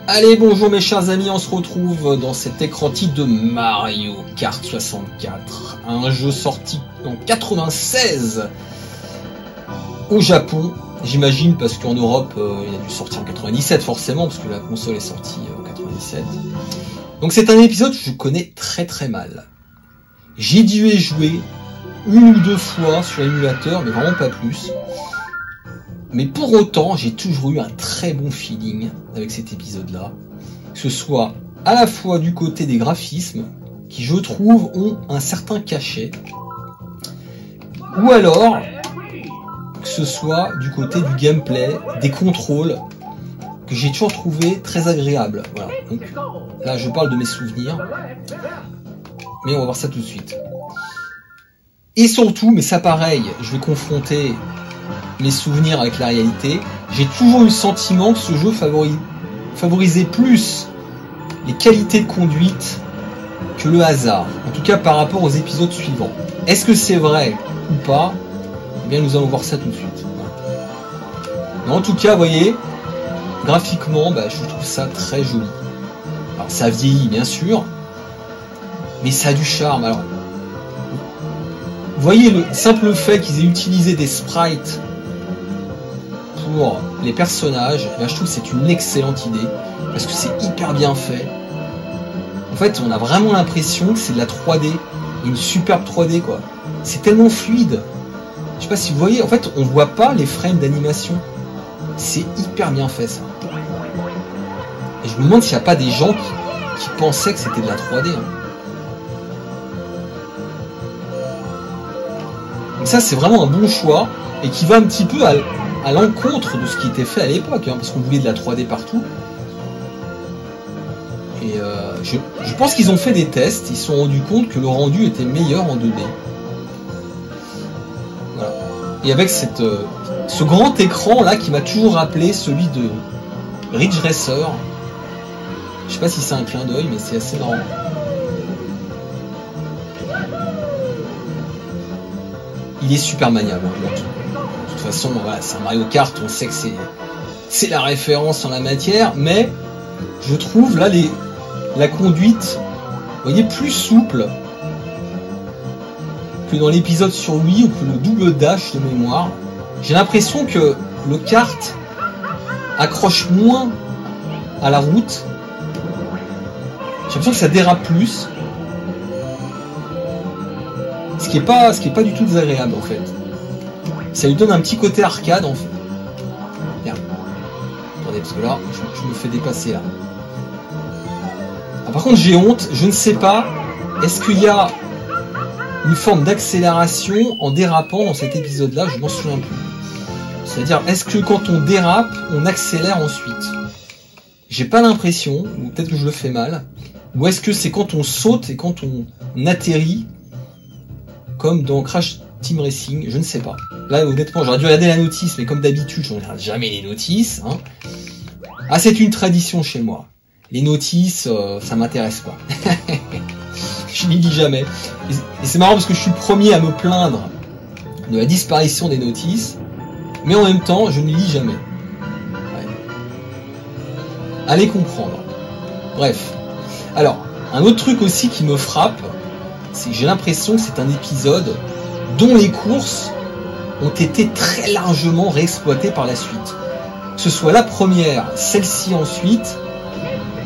Allez, bonjour mes chers amis, on se retrouve dans cet écran titre de Mario Kart 64, un jeu sorti en 96 au Japon, j'imagine, parce qu'en Europe il a dû sortir en 97 forcément, parce que la console est sortie en 97. Donc c'est un épisode que je connais très très mal. J'ai dû y jouer une ou deux fois sur l'émulateur, mais vraiment pas plus. Mais pour autant, j'ai toujours eu un très bon feeling avec cet épisode-là. Que ce soit à la fois du côté des graphismes, qui je trouve ont un certain cachet, ou alors que ce soit du côté du gameplay, des contrôles, que j'ai toujours trouvé très agréable. Voilà. Donc là, je parle de mes souvenirs, mais on va voir ça tout de suite. Et surtout, mais ça pareil, je vais confronter mes souvenirs avec la réalité, j'ai toujours eu le sentiment que ce jeu favorisait plus les qualités de conduite que le hasard, en tout cas par rapport aux épisodes suivants. Est-ce que c'est vrai ou pas? Eh bien, nous allons voir ça tout de suite. Mais en tout cas, vous voyez, graphiquement, je trouve ça très joli. Alors ça vieillit bien sûr, mais ça a du charme. Alors, vous voyez le simple fait qu'ils aient utilisé des sprites pour les personnages, je trouve que c'est une excellente idée, parce que c'est hyper bien fait. En fait, on a vraiment l'impression que c'est de la 3D, une superbe 3D quoi. C'est tellement fluide. Je sais pas si vous voyez, en fait, on voit pas les frames d'animation. C'est hyper bien fait ça. Et je me demande s'il n'y a pas des gens qui pensaient que c'était de la 3D. Donc ça, c'est vraiment un bon choix, et qui va un petit peu à l'encontre de ce qui était fait à l'époque, parce qu'on voulait de la 3D partout. Et je pense qu'ils ont fait des tests, ils se sont rendus compte que le rendu était meilleur en 2D. Voilà. Et avec ce grand écran là qui m'a toujours rappelé celui de Ridge Racer. Je sais pas si c'est un clin d'œil, mais c'est assez marrant. Il est super maniable. De toute façon, voilà, c'est un Mario Kart, on sait que c'est la référence en la matière, mais je trouve là la conduite, vous voyez, plus souple que dans l'épisode sur Wii ou que le double dash de mémoire. J'ai l'impression que le kart accroche moins à la route. J'ai l'impression que ça dérape plus. Ce qui est pas du tout désagréable en fait. Ça lui donne un petit côté arcade en fait. Merde. Attendez, parce que là, je me fais dépasser là. Ah, par contre, j'ai honte, je ne sais pas. Est-ce qu'il y a une forme d'accélération en dérapant dans cet épisode-là? Je m'en souviens plus. C'est-à-dire, est-ce que quand on dérape, on accélère ensuite? J'ai pas l'impression, ou peut-être que je le fais mal. Ou est-ce que c'est quand on saute et quand on atterrit, comme dans Crash Team Racing? Je ne sais pas. Là, honnêtement, j'aurais dû regarder la notice, mais comme d'habitude, je ne regarde jamais les notices. Ah, c'est une tradition chez moi. Les notices, ça m'intéresse pas. Je n'y lis jamais. Et c'est marrant parce que je suis le premier à me plaindre de la disparition des notices, mais en même temps, je ne lis jamais. Ouais. Allez comprendre. Bref. Alors, un autre truc aussi qui me frappe, c'est que j'ai l'impression que c'est un épisode dont les courses ont été très largement réexploitées par la suite. Que ce soit la première, celle-ci ensuite,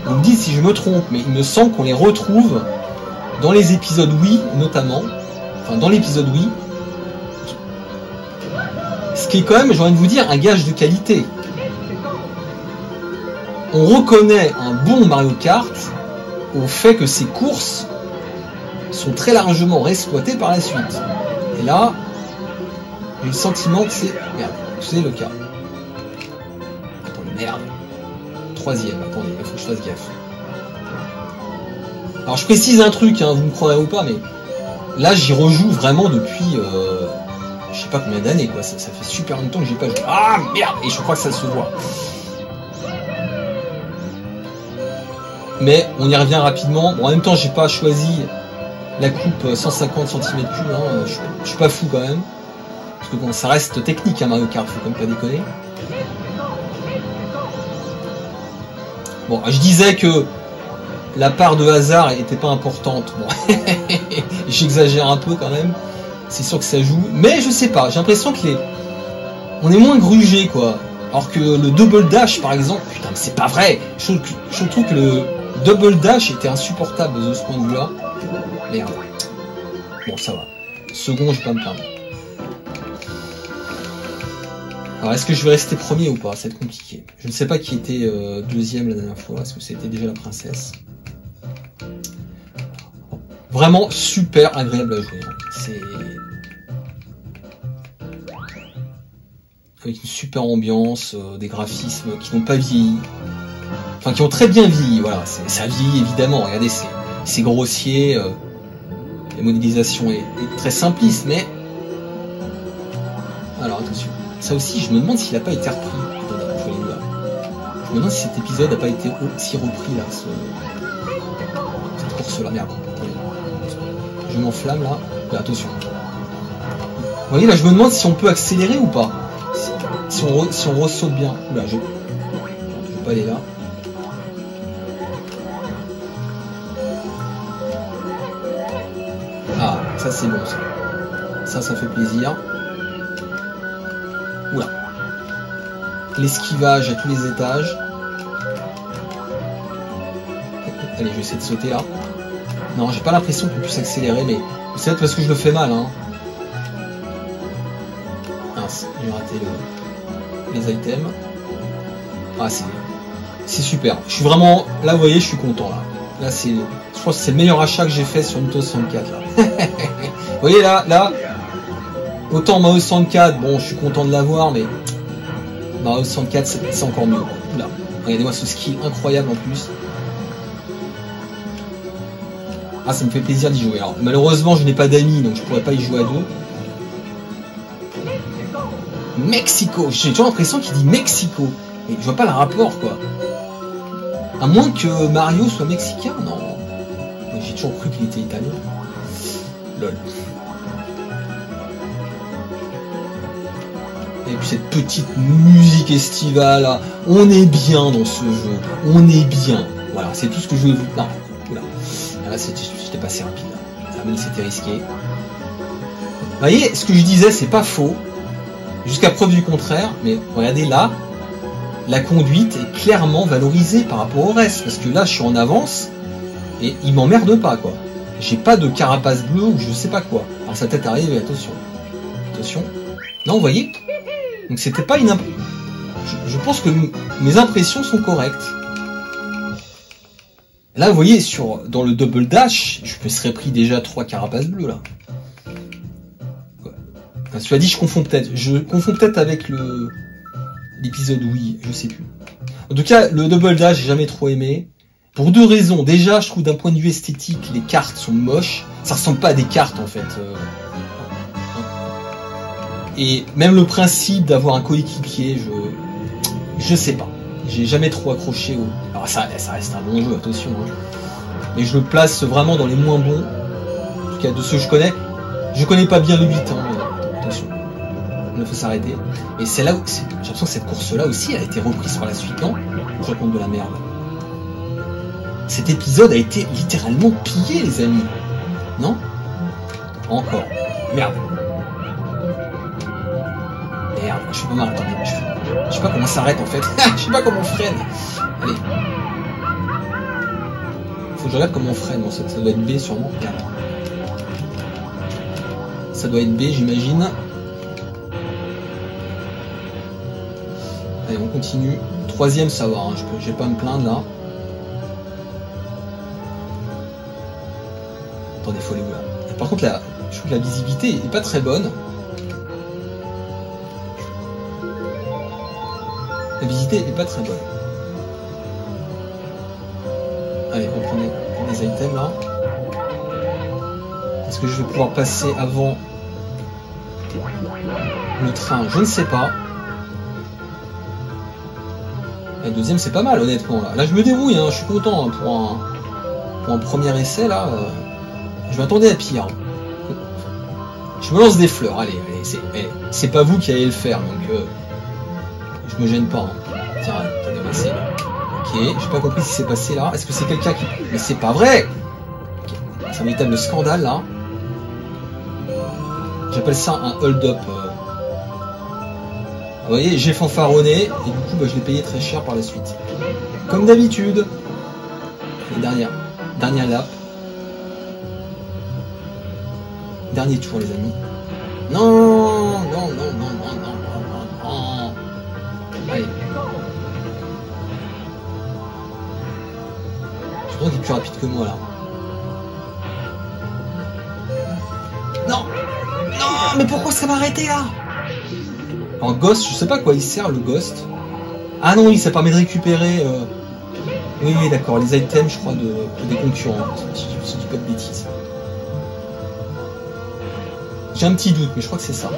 on me dit si je me trompe, mais il me semble qu'on les retrouve dans les épisodes Wii notamment, enfin dans l'épisode Wii, ce qui est quand même, j'ai envie de vous dire, un gage de qualité. On reconnaît un bon Mario Kart au fait que ces courses sont très largement réexploitées par la suite. Et là, j'ai le sentiment que c'est le cas. Attendez, merde. Troisième, attendez, il faut que je fasse gaffe. Alors je précise un truc, vous me croirez ou pas, mais là j'y rejoue vraiment depuis je sais pas combien d'années quoi, ça fait super longtemps que j'ai pas joué. Ah merde, et je crois que ça se voit. Mais on y revient rapidement. Bon, en même temps j'ai pas choisi la coupe 150 cm3, je suis pas fou quand même. Parce que bon, ça reste technique Mario Kart, faut quand même pas déconner. Bon, je disais que la part de hasard était pas importante. Bon, j'exagère un peu quand même. C'est sûr que ça joue, mais je sais pas. J'ai l'impression que on est moins grugé, quoi. Alors que le double dash, par exemple, putain, mais c'est pas vrai. Je trouve que le double dash était insupportable de ce point de vue-là. Merde. Bon, ça va. Second, je vais pas me plaindre. Alors, est-ce que je vais rester premier ou pas? Ça va être compliqué. Je ne sais pas qui était deuxième la dernière fois. Est-ce que c'était déjà la princesse? Vraiment super agréable à jouer. C'est avec une super ambiance, des graphismes qui n'ont pas vieilli. Enfin, qui ont très bien vieilli. Voilà, ça vieillit évidemment. Regardez, c'est grossier. La modélisation est très simpliste, mais alors attention. Ça aussi, je me demande s'il n'a pas été repris. Je me demande si cet épisode n'a pas été aussi repris là, cette course-là. Merde. Je m'enflamme là. Là, attention. Vous voyez là, je me demande si on peut accélérer ou pas. Si on ressaute bien. Oula, je vais pas aller là. Ah, ça c'est bon ça. Ça fait plaisir. Oula. L'esquivage à tous les étages. Allez, je vais essayer de sauter là. Non, j'ai pas l'impression qu'on puisse accélérer, mais c'est peut-être parce que je le fais mal, hein. Mince, j'ai raté les items. Ah, c'est super. Je suis vraiment... Là, vous voyez, je suis content, là. Là, je crois que c'est le meilleur achat que j'ai fait sur Nintendo 64, là. Vous voyez, là... Autant Mario 64, bon, je suis content de l'avoir, mais... Mario 64, c'est encore mieux. Là, regardez-moi ce skill incroyable, en plus. Ah, ça me fait plaisir d'y jouer. Alors, malheureusement, je n'ai pas d'amis, donc je pourrais pas y jouer à deux. Mexico. J'ai toujours l'impression qu'il dit Mexico. Et je vois pas le rapport, quoi. À moins que Mario soit mexicain, non. J'ai toujours cru qu'il était italien. Lol. Et puis cette petite musique estivale, là. On est bien dans ce jeu. On est bien. Voilà, c'est tout ce que je veux vous... Non, oula. Là, c'était passé rapide. Ah, mais c'était risqué. Vous voyez, ce que je disais, c'est pas faux. Jusqu'à preuve du contraire. Mais regardez là, la conduite est clairement valorisée par rapport au reste. Parce que là, je suis en avance et il m'emmerde pas, quoi. J'ai pas de carapace bleue ou je sais pas quoi. Alors sa tête arrive et attention. Attention. Non, vous voyez? Donc c'était pas une... Je pense que mes impressions sont correctes. Là, vous voyez, dans le double dash, je me serais pris déjà 3 carapaces bleues, là. Enfin, cela dit, je confonds peut-être avec l'épisode Wii, je sais plus. En tout cas, le double dash, j'ai jamais trop aimé. Pour 2 raisons. Déjà, je trouve d'un point de vue esthétique, les cartes sont moches. Ça ressemble pas à des cartes, en fait. Et même le principe d'avoir un coéquipier, je sais pas. J'ai jamais trop accroché au... Alors ça reste un bon jeu, attention. Hein. Mais je le place vraiment dans les moins bons. En tout cas, de ceux que je connais. Je connais pas bien le 8, hein. Attention. Il faut s'arrêter. Et c'est là où... J'ai l'impression que cette course-là aussi, elle a été reprise par la suite, non? Je raconte de la merde. Cet épisode a été littéralement pillé, les amis. Non? Encore. Merde. Merde, je suis pas mal. Attendez, je sais pas comment on s'arrête en fait. Je sais pas comment on freine. Allez. Faut que je regarde comment on freine. Bon, ça doit être B sûrement. Ça doit être B, j'imagine. Allez, on continue. 3ème, ça va. Hein. Je vais pas me plaindre là. Attendez, faut aller où là? Par contre, là, je trouve que la visibilité est pas très bonne. La visibilité n'est pas très bonne. Allez, on prend des items là. Est-ce que je vais pouvoir passer avant le train? Je ne sais pas. La 2ème, c'est pas mal honnêtement là. Là je me débrouille, hein. Je suis content hein, pour un premier essai là. Je m'attendais à pire. Je me lance des fleurs. Allez, c'est pas vous qui allez le faire donc. Je me gêne pas. Hein. Tiens, attendez, on va essayer. Ok, j'ai pas compris ce qui s'est passé là. Est-ce que c'est quelqu'un qui... Mais c'est pas vrai. Okay. C'est un véritable scandale là. J'appelle ça un hold-up. Vous voyez, j'ai fanfaronné et du coup bah, je l'ai payé très cher par la suite. Comme d'habitude. Et dernière lap. Dernier tour les amis. Non. Allez. Je crois qu'il est plus rapide que moi là. Non, mais pourquoi ça m'a arrêté là? En Ghost, je sais pas à quoi il sert le Ghost. Ah non, oui, ça permet de récupérer... Oui, d'accord, les items, je crois, des concurrents. Si je dis pas de bêtises. J'ai un petit doute, mais je crois que c'est ça.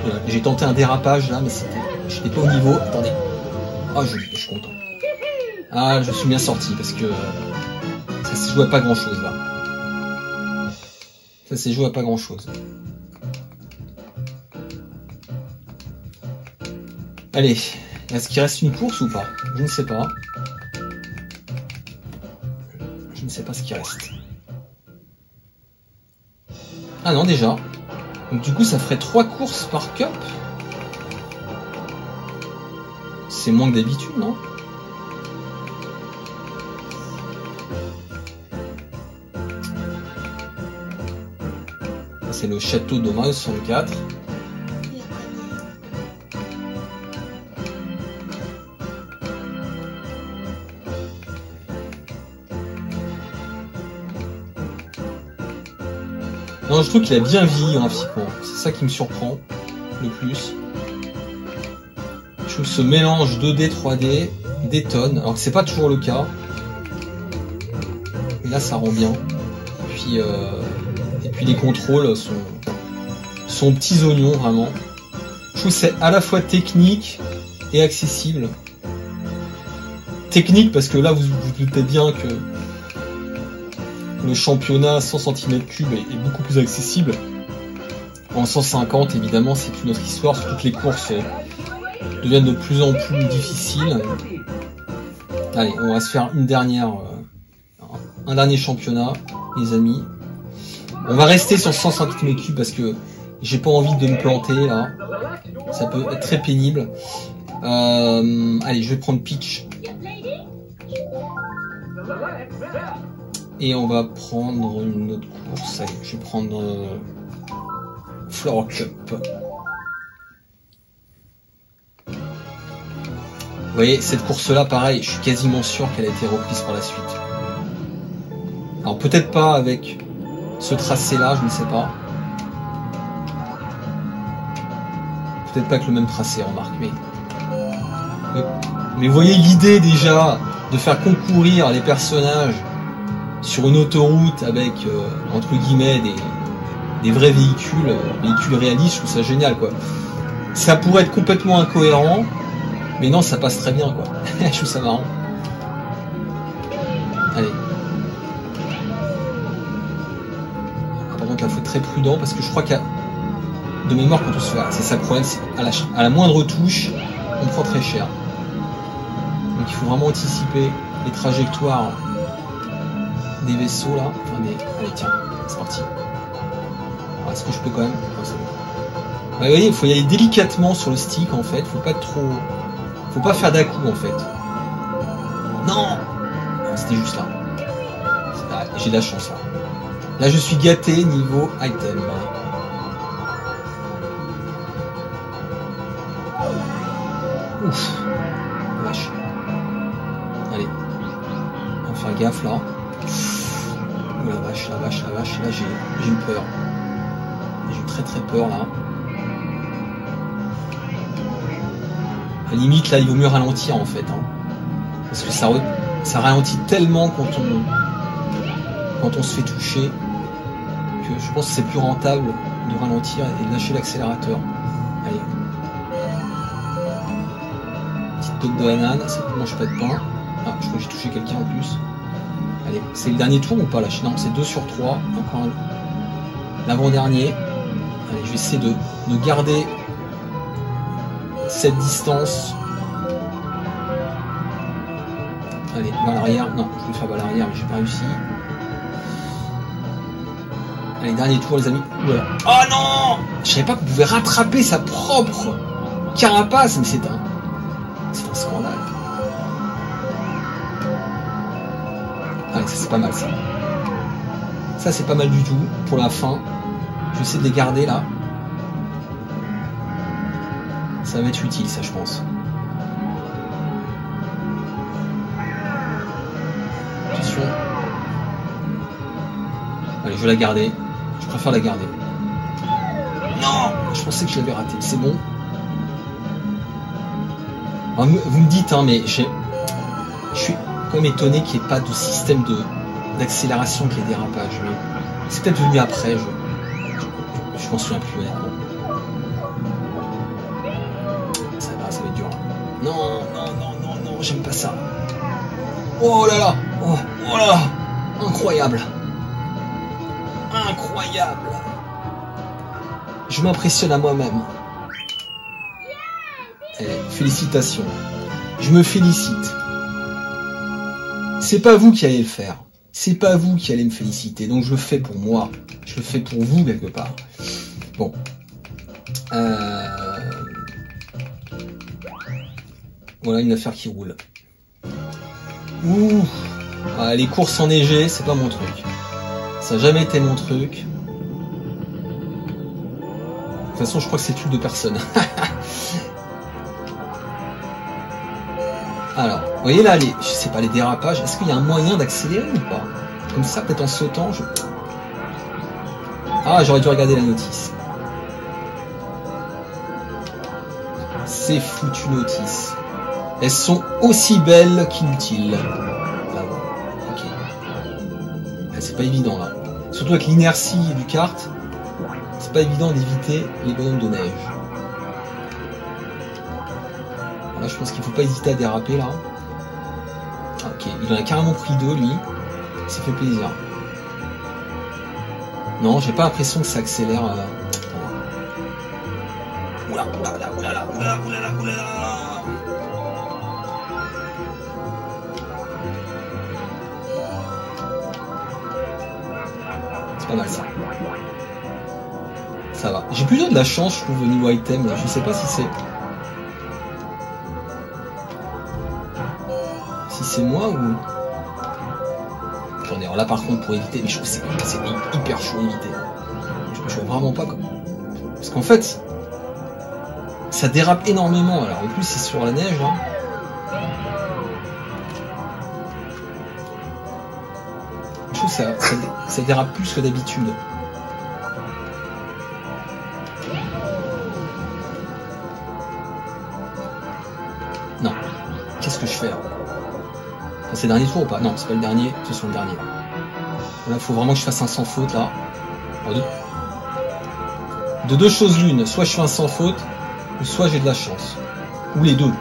Voilà, j'ai tenté un dérapage là, mais j'étais pas au niveau. Attendez. Ah, je suis content. Ah, je suis bien sorti parce que ça s'est joué à pas grand chose là. Allez, est-ce qu'il reste une course ou pas? Je ne sais pas. Je ne sais pas ce qui reste. Ah non, déjà. Donc du coup, ça ferait 3 courses par cup. C'est moins que d'habitude, non? C'est le château de Mario 64. Non, je trouve qu'il a bien vieilli graphiquement. C'est ça qui me surprend le plus. Je trouve que ce mélange 2D, 3D détonne. Alors que c'est pas toujours le cas. Mais là, ça rend bien. Et puis les contrôles sont petits oignons, vraiment. Je trouve que c'est à la fois technique et accessible. Technique parce que là, vous doutez bien que le championnat 100 cm3 est beaucoup plus accessible. En 150, évidemment, c'est une autre histoire. Toutes les courses deviennent de plus en plus difficiles. Allez, on va se faire un dernier championnat, les amis. On va rester sur 100 cm3 parce que j'ai pas envie de me planter là. Ça peut être très pénible. Allez, je vais prendre Peach. Et on va prendre une autre course. Allez, je vais prendre Flower Cup. Vous voyez, cette course-là, pareil, je suis quasiment sûr qu'elle a été reprise par la suite. Alors peut-être pas avec ce tracé-là, je ne sais pas. Peut-être pas avec le même tracé, remarque, mais vous voyez l'idée déjà de faire concourir les personnages sur une autoroute avec, entre guillemets, des vrais véhicules réalistes, je trouve ça génial, quoi. Ça pourrait être complètement incohérent, mais non, ça passe très bien, quoi. Je trouve ça marrant. Allez. Par contre, là, il faut être très prudent, parce que je crois qu'il y a... De mémoire, quand on se fait... C'est ça le problème, c'est à la moindre touche, on prend très cher. Donc il faut vraiment anticiper les trajectoires des vaisseaux, là. Enfin, allez, tiens, c'est parti. Alors, est-ce que je peux quand même... Vous voyez, il faut y aller délicatement sur le stick, en fait. Faut pas être trop... Faut pas faire d'à-coup, en fait. Non, c'était juste là. J'ai de la chance, là. Là, je suis gâté niveau item. Ouf. Vache. Allez. On va faire gaffe, là. Oh, la vache. Là, j'ai eu peur. J'ai eu très peur, là. À la limite, là, il vaut mieux ralentir, en fait. Hein. Parce que ça ralentit tellement quand on se fait toucher que je pense que c'est plus rentable de ralentir et de lâcher l'accélérateur. Allez. Petite toque de banane, ça ne mange pas de pain. Ah, je crois que j'ai touché quelqu'un en plus. Allez, c'est le dernier tour ou pas là? Non, c'est 2 sur 3. Encore l'avant-dernier. Allez, je vais essayer de garder cette distance. Allez, vers l'arrière. Non, je vais faire vers l'arrière, mais j'ai pas réussi. Allez, dernier tour, les amis. Voilà. Oh non! Je savais pas qu'on pouvait rattraper sa propre carapace, mais c'est un scandale. Allez, ça c'est pas mal, ça. Ça c'est pas mal du tout pour la fin. Je vais essayer de les garder là. Ça va être utile, ça, je pense. Attention. Allez, je vais la garder. Je préfère la garder. Non! Je pensais que je l'avais raté. C'est bon. Alors, vous me dites, hein, mais je suis quand même étonné qu'il n'y ait pas de système d'accélération avec les dérapages. C'est peut-être venu après. Je m'en souviens plus, honnêtement. Ça va être dur. Là. Non, j'aime pas ça. Oh là là! Oh là là! Incroyable! Incroyable! Je m'impressionne à moi-même. Félicitations. Je me félicite. C'est pas vous qui allez le faire. C'est pas vous qui allez me féliciter. Donc je le fais pour moi. Je le fais pour vous quelque part. Bon. Voilà une affaire qui roule. Ouh. Ah, les courses enneigées, c'est pas mon truc. Ça n'a jamais été mon truc. De toute façon, je crois que c'est le truc de personne. Alors, vous voyez là, je sais pas, les dérapages, est-ce qu'il y a un moyen d'accélérer ou pas? Comme ça, peut-être en sautant, Ah, j'aurais dû regarder la notice. Ces foutues notices. Elles sont aussi belles qu'inutiles. Là, bon. Ok. C'est pas évident, là. Surtout avec l'inertie du kart, c'est pas évident d'éviter les bonhommes de neige. Là, je pense qu'il faut pas hésiter à déraper, là. Ok, il en a carrément pris deux, lui. Ça fait plaisir. Non, j'ai pas l'impression que ça accélère. Oulala. C'est pas mal, ça. Ça va. J'ai plutôt de la chance, je trouve, au niveau item. Là. Je sais pas si c'est moi ou... J'en ai là par contre pour éviter, mais je trouve que c'est hyper chaud à éviter. Je vois vraiment pas comme... Parce qu'en fait, ça dérape énormément. Alors en plus c'est sur la neige. Hein. Je trouve que ça dérape plus que d'habitude. Non. Qu'est-ce que je fais là? C'est le dernier tour ou pas? Non, c'est pas le dernier, ce sont le dernier. Là, il faut vraiment que je fasse un sans faute là. De deux choses l'une, soit je fais un sans faute, ou soit j'ai de la chance. Ou les deux.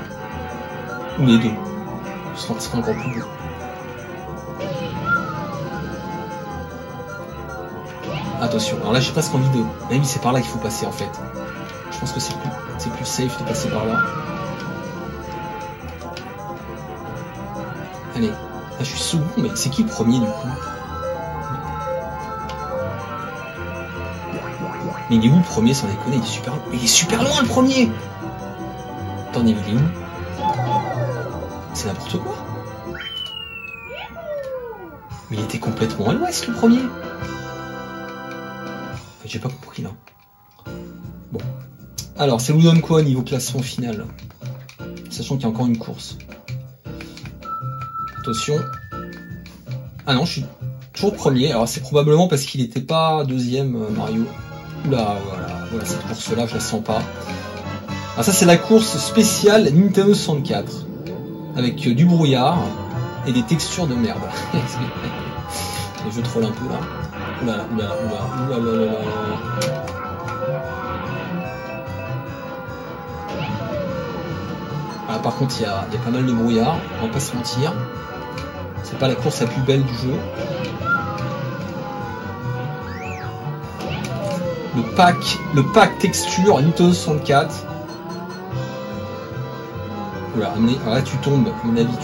Ce sera encore plus beau. Attention, alors là j'ai presque envie de... Même c'est par là qu'il faut passer en fait. Je pense que c'est plus safe de passer par là. Allez, là je suis second, mais c'est qui le premier du coup? Mais il est où le premier sans déconner? Il est super loin le premier! Attendez, il est où? C'est n'importe quoi! Mais il était complètement à l'ouest le premier! J'ai pas compris là. Bon. Alors, c'est Ludon quoi niveau classement final? Sachant qu'il y a encore une course. Attention. Ah non, je suis toujours premier. Alors c'est probablement parce qu'il n'était pas deuxième, Mario. Oula, voilà, cette course-là, je la sens pas. Alors ça, c'est la course spéciale Nintendo 64. Avec du brouillard et des textures de merde. Je troll un peu là. Oula. Ah, par contre, il y a pas mal de brouillard, on va pas se mentir. C'est pas la course la plus belle du jeu. Le pack texture Nintendo 64. Oula, alors là tu tombes, à mon avis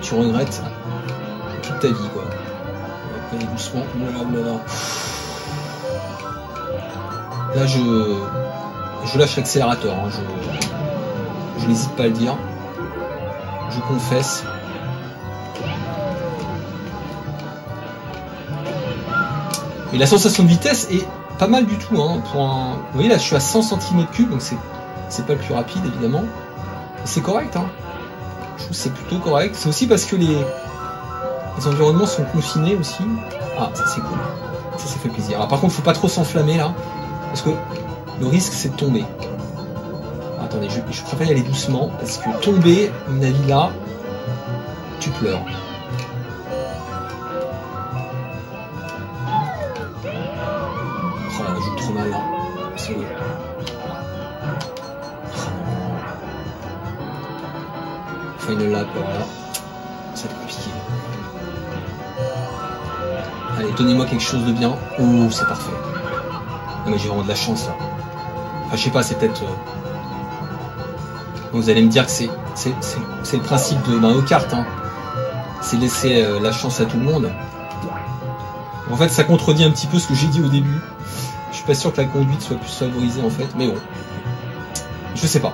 tu regrettes toute ta vie quoi. On va aller doucement, là je lâche l'accélérateur, hein. Je n'hésite pas à le dire, je confesse. Et la sensation de vitesse est pas mal du tout, hein, pour un... Vous voyez là je suis à 100 cm3, donc c'est pas le plus rapide évidemment. C'est correct, hein. Je trouve que c'est plutôt correct. C'est aussi parce que les environnements sont confinés aussi. Ah, ça c'est cool. Ça fait plaisir. Alors, par contre, faut pas trop s'enflammer là, parce que le risque c'est de tomber. Alors, attendez, je préfère y aller doucement, parce que tomber, à mon avis là, tu pleures. Oh là, je joue trop mal là. C'est vrai. Final lap, voilà. Ça va être compliqué. Allez, donnez-moi quelque chose de bien. Oh, c'est parfait. Non mais j'ai vraiment de la chance là. Enfin, je sais pas, c'est peut-être... Vous allez me dire que c'est le principe de Mario Kart, hein. C'est laisser la chance à tout le monde. En fait, ça contredit un petit peu ce que j'ai dit au début. Je suis pas sûr que la conduite soit plus favorisée en fait, mais bon. Je sais pas.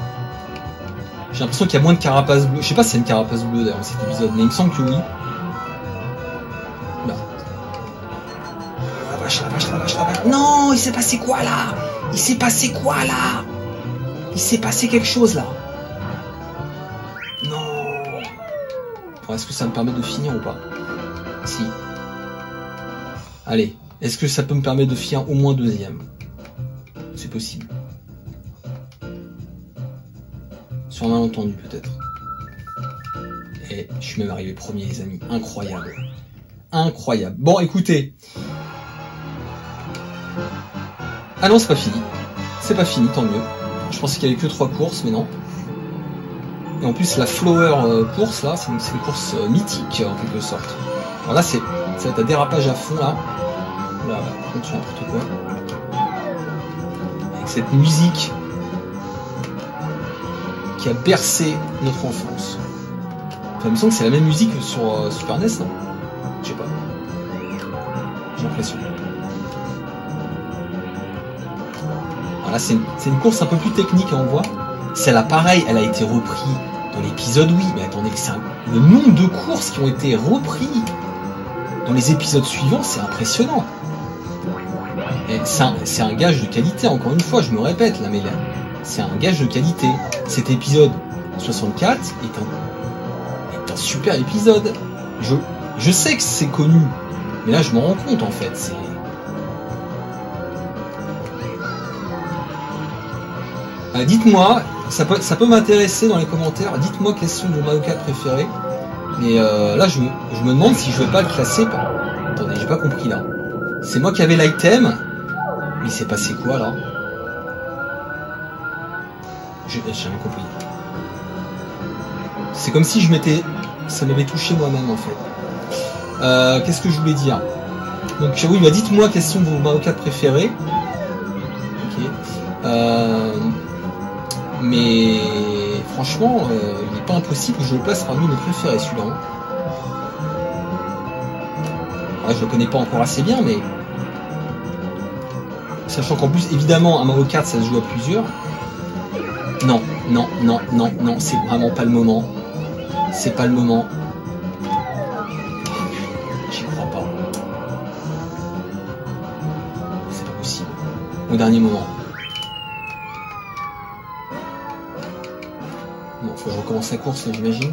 J'ai l'impression qu'il y a moins de carapace bleue. Je sais pas si c'est une carapace bleue d'ailleurs dans cet épisode, mais il me semble que oui. Là. La vache, la vache, la vache, la vache. Non, il s'est passé quoi là? Il s'est passé quoi là? Il s'est passé quelque chose là. Non. Alors, est-ce que ça me permet de finir ou pas? Si. Allez. Est-ce que ça peut me permettre de finir au moins deuxième? C'est possible. Sur un malentendu peut-être. Et je suis même arrivé premier les amis. Incroyable. Incroyable. Bon écoutez. Ah non c'est pas fini. C'est pas fini, tant mieux. Je pensais qu'il y avait que 3 courses, mais non. Et en plus la Flower course là, c'est une course mythique en quelque sorte. Alors là ça va être un dérapage à fond là. Là, attention n'importe quoi. Avec cette musique qui a bercé notre enfance. Enfin, il me semble que c'est la même musique que sur Super NES, non? Je sais pas. J'ai l'impression. Voilà, c'est une course un peu plus technique, on voit. Celle-là, pareil, elle a été reprise dans l'épisode 8. Mais attendez, le nombre de courses qui ont été reprises dans les épisodes suivants, c'est impressionnant. C'est un gage de qualité, encore une fois, je me répète, là, mais là, c'est un gage de qualité. Cet épisode 64 est un super épisode. Je sais que c'est connu, mais là je m'en rends compte en fait. Dites-moi, ça peut m'intéresser dans les commentaires. Dites-moi quels sont vos Mario Kart préférés. Mais là je me demande si je vais pas le classer par... Attendez, j'ai pas compris là. C'est moi qui avais l'item. Mais il s'est passé quoi là? J'ai rien compris. C'est comme si ça m'avait touché moi-même en fait. Qu'est-ce que je voulais dire? Donc oui, bah dites-moi quels sont vos Mario Kart préférés. Ok. Mais franchement, il n'est pas impossible que je le place parmi mes préférés celui-là. Hein. Ouais, je le connais pas encore assez bien, mais sachant qu'en plus, évidemment, un Mario Kart, ça se joue à plusieurs. Non, non, non, non, non, c'est vraiment pas le moment. C'est pas le moment. J'y crois pas. C'est pas possible. Au dernier moment. Bon, faut que je recommence la course, j'imagine.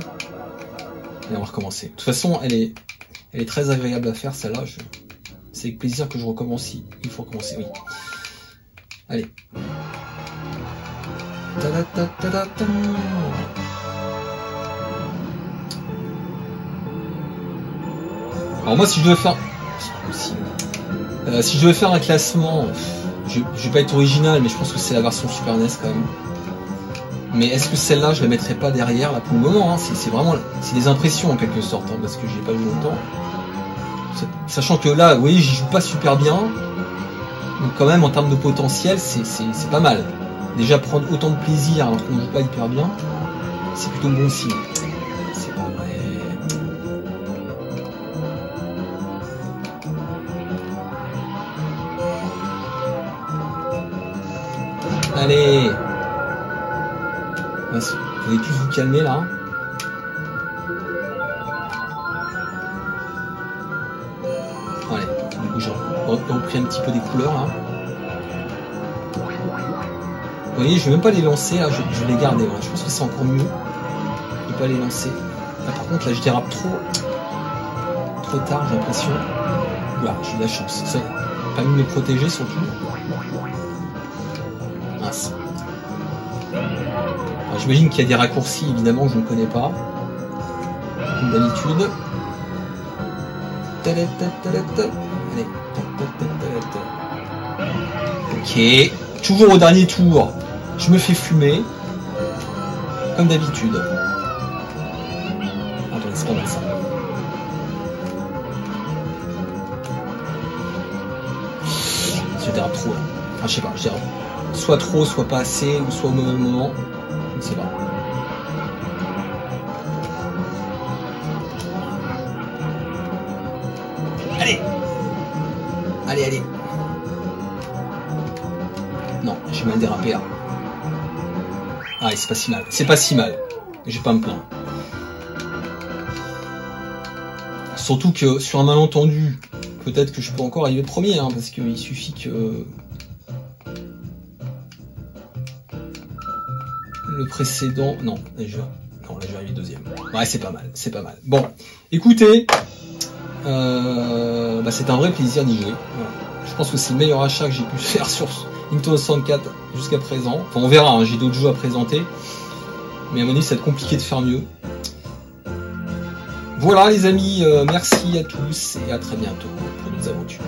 Et on va recommencer. De toute façon, elle est très agréable à faire, celle-là. C'est avec plaisir que je recommence. Il faut recommencer, oui. Allez. Alors moi si je devais faire... C'est pas possible. Si je devais faire un classement, je vais pas être original, mais je pense que c'est la version Super NES quand même. Mais est-ce que celle-là je la mettrais pas derrière là pour le moment, hein, c'est vraiment... C'est des impressions en quelque sorte, hein, parce que j'ai pas eu longtemps. Sachant que là, vous voyez, j'y joue pas super bien. Donc quand même en termes de potentiel, c'est pas mal. Déjà prendre autant de plaisir alors qu'on ne joue pas hyper bien, c'est plutôt bon signe. C'est pas vrai. Allez, vous allez tous vous calmer là. Allez, du coup j'ai repris un petit peu des couleurs là. Vous voyez, je vais même pas les lancer là, je vais les garder. Voilà. Je pense que c'est encore mieux de pas les lancer. Là, par contre là je dérape trop tard, j'ai l'impression. Oula, j'ai de la chance. Ça, pas mieux de me protéger surtout. Mince. J'imagine qu'il y a des raccourcis, évidemment, je ne connais pas. Comme d'habitude. Allez. Ok. Toujours au dernier tour, je me fais fumer. Comme d'habitude. Attendez, c'est pas mal ça. Je dérape trop là. Enfin, je sais pas, je dérape. Soit trop, soit pas assez, ou soit au mauvais moment. Je ne sais pas. Allez. Non, j'ai mal dérapé là. Ah, c'est pas si mal. C'est pas si mal. Je vais pas me plaindre. Surtout que sur un malentendu, peut-être que je peux encore arriver premier, hein, parce qu'il suffit que le précédent. Non, là je vais arriver deuxième. Ouais, c'est pas mal. Bon, écoutez, c'est un vrai plaisir d'y jouer. Voilà. Je pense que c'est le meilleur achat que j'ai pu faire sur Nintendo 64 jusqu'à présent. Enfin, on verra, hein, j'ai d'autres jeux à présenter. Mais à mon avis, ça va être compliqué de faire mieux. Voilà les amis, merci à tous et à très bientôt pour d'autres aventures.